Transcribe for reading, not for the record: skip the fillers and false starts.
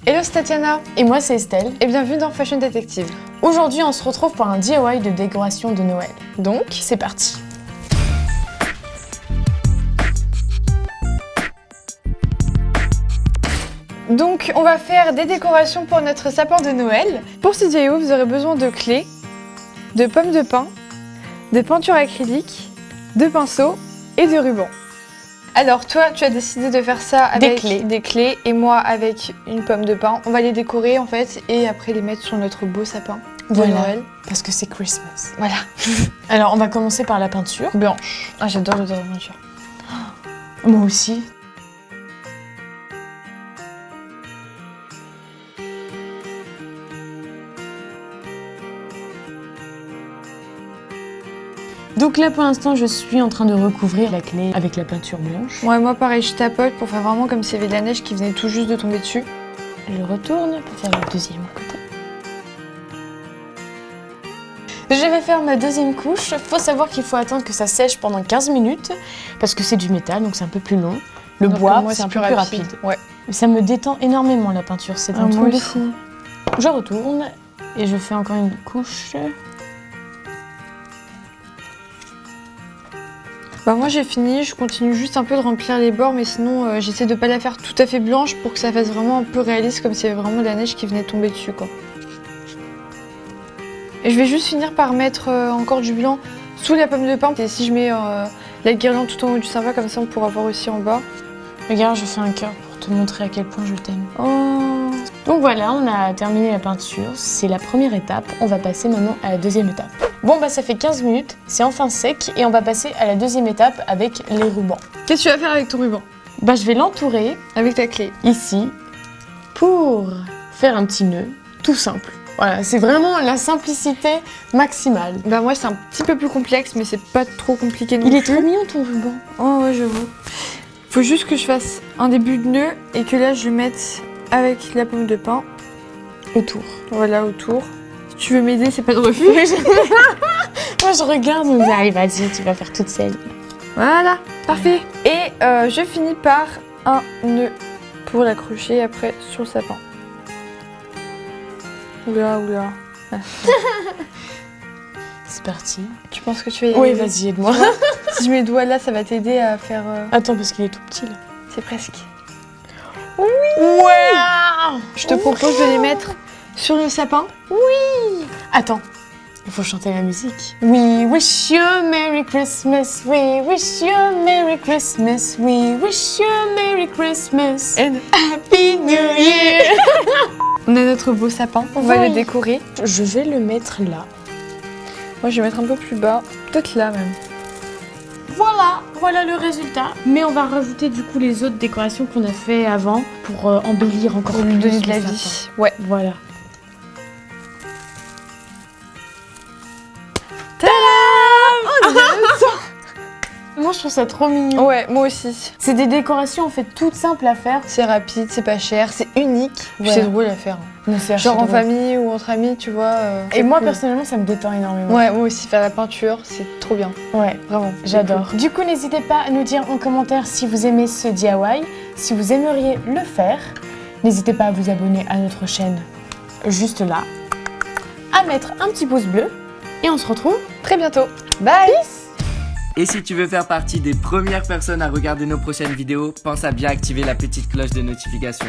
Hello, c'est Tatiana. Et moi c'est Estelle. Et bienvenue dans Fashion Detective. Aujourd'hui on se retrouve pour un DIY de décoration de Noël. Donc, C'est parti. on va faire des décorations pour notre sapin de Noël. Pour ce DIY, vous aurez besoin de clés, de pommes de pin, de peinture acrylique, de pinceaux et de ruban. Alors toi, tu as décidé de faire ça avec des clés et moi avec une pomme de pin. On va les décorer en fait et après les mettre sur notre beau sapin de Noël. Parce que c'est Christmas. Voilà. Alors on va commencer par la peinture. Blanche. Ah, j'adore l'odeur de peinture. Moi aussi. Donc là pour l'instant je suis en train de recouvrir la clé avec la peinture blanche. Ouais, moi pareil, je tapote pour faire vraiment comme s'il y avait de la neige qui venait tout juste de tomber dessus. Je retourne pour faire le deuxième côté. Je vais faire ma deuxième couche. Faut savoir qu'il faut attendre que ça sèche pendant 15 minutes parce que c'est du métal donc c'est un peu plus long. Le bois c'est un peu plus rapide. Ouais. Ça me détend énormément la peinture, c'est un truc de fou. aussi. Je retourne et je fais encore une couche. Bah moi j'ai fini, je continue juste un peu de remplir les bords mais sinon j'essaie de pas la faire tout à fait blanche pour que ça fasse vraiment un peu réaliste comme s'il y avait vraiment de la neige qui venait tomber dessus quoi. Et je vais juste finir par mettre encore du blanc sous la pomme de pin et si je mets la guirlande tout en haut du sapin comme ça on pourra voir aussi en bas. Regarde, je fais un cœur pour te montrer à quel point je t'aime. Oh. Donc voilà, on a terminé la peinture, c'est la première étape. On va passer maintenant à la deuxième étape. Bon bah ça fait 15 minutes, c'est enfin sec et on va passer à la deuxième étape avec les rubans. Qu'est-ce que tu vas faire avec ton ruban? Bah je vais l'entourer Avec ta clé. ici pour faire un petit nœud, tout simple. Voilà, c'est vraiment la simplicité maximale. Bah moi c'est un petit peu plus complexe mais c'est pas trop compliqué non Il plus. est trop mignon ton ruban. Oh ouais j'avoue. Faut juste que je fasse un début de nœud et que là je le mette avec la pomme de pin Autour. Voilà autour. Si tu veux m'aider c'est pas de refus. Moi je regarde, mais allez vas-y, tu vas faire toute seule. Voilà, parfait. Et je finis par un nœud pour l'accrocher après sur le sapin. Oula, oula. Ah. C'est parti. Tu penses que tu vas y Oui, arriver? vas-y, aide-moi. Si je mets le doigt là, ça va t'aider à faire... Attends, parce qu'il est tout petit là. C'est presque. Ouais. Je te propose de les mettre sur le sapin. Attends, il faut chanter la musique. We wish you a Merry Christmas, we wish you a Merry Christmas, we wish you a Merry Christmas And Happy New Year. on a notre beau sapin, on va le décorer. Je vais le mettre là. Moi je vais mettre un peu plus bas, peut-être là même. Voilà le résultat. Mais on va rajouter du coup les autres décorations qu'on a fait avant pour embellir encore Pour plus lui donner de le la sapin. vie. Ouais. Voilà. Moi je trouve ça trop mignon. Ouais, moi aussi. C'est des décorations en fait toutes simples à faire. C'est rapide, c'est pas cher, c'est unique. Voilà. C'est drôle à faire. Mais c'est Genre en archi drôle. famille ou entre amis, tu vois. Et c'est moi cool. personnellement ça me détend énormément. Ouais, moi aussi, faire la peinture, c'est trop bien. Ouais, Vraiment. c'est j'adore. Du coup n'hésitez pas à nous dire en commentaire si vous aimez ce DIY, si vous aimeriez le faire. N'hésitez pas à vous abonner à notre chaîne juste là, à mettre un petit pouce bleu et on se retrouve cool. Très bientôt. Bye. Et si tu veux faire partie des premières personnes à regarder nos prochaines vidéos, pense à bien activer la petite cloche de notification.